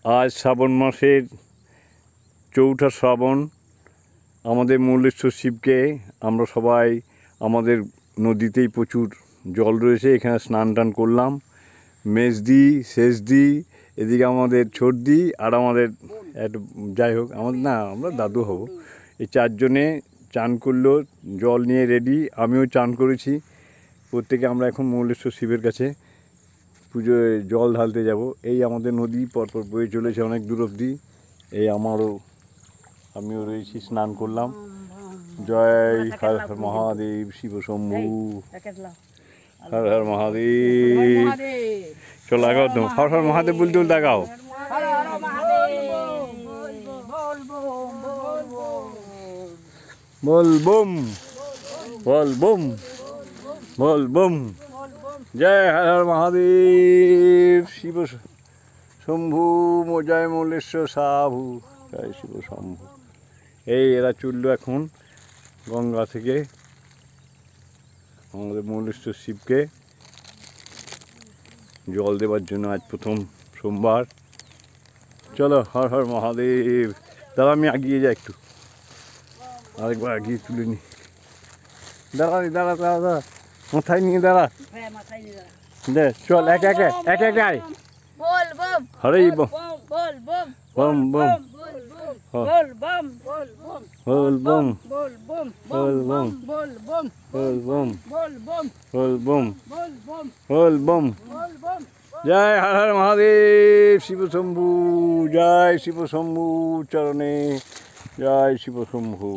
আজ শ্রাবণ মাসের চৌঠা শ্রাবণ। আমাদের মল্লেশ্বর শিবকে আমরা সবাই আমাদের নদীতেই প্রচুর জল রয়েছে, এখানে স্নান টান করলাম। মেজদি, শেষদি, এদিকে আমাদের ছোটদি আর আমাদের একটা যাই হোক আমাদের না আমরা দাদু হব, এই চারজনে চান করলো, জল নিয়ে রেডি। আমিও চান করেছি। প্রত্যেকে আমরা এখন মল্লেশ্বর শিবের কাছে পুজোয় জল ঢালতে যাব। এই আমাদের নদী পরপর বয়ে চলেছে অনেক দূর অবধি। এই আমিও রয়েছি, স্নান করলাম। জয় হর হর মহাদেব, শিব শম্ভু, হর হর মহাদেব। চল লাগাও তো, হর হর মহাদেব বলতে বলতে লাগাও। বল বম, বল বম, বল বম। জয় হর হর মহাদেব, শিব শম্ভু, জয় মল্লেশ্বর সাহু, জয় শিব শম্ভু। এই এরা চললো এখন গঙ্গা থেকে আমাদের মল্লেশ্বর শিবকে জল দেওয়ার জন্য। আজ প্রথম সোমবার। চলো হর হর মহাদেব। দাঁড়া আমি এগিয়ে যাই একটু, আরেকবার এগিয়ে তুলে নি। দাঁড়ানি দাঁড়া দাঁড়া দাঁড়া, মাথায় নিয়ে দাঁড়া। দে চল এক এক এক এক আয়। হরে বম বম বম বল বম বল বম বল বম বল বম বল বম বল বম। জয় হর হর মহাদেব, শিব শম্ভু, জয় শিব শম্ভু চরণে, জয় শিব শম্ভু।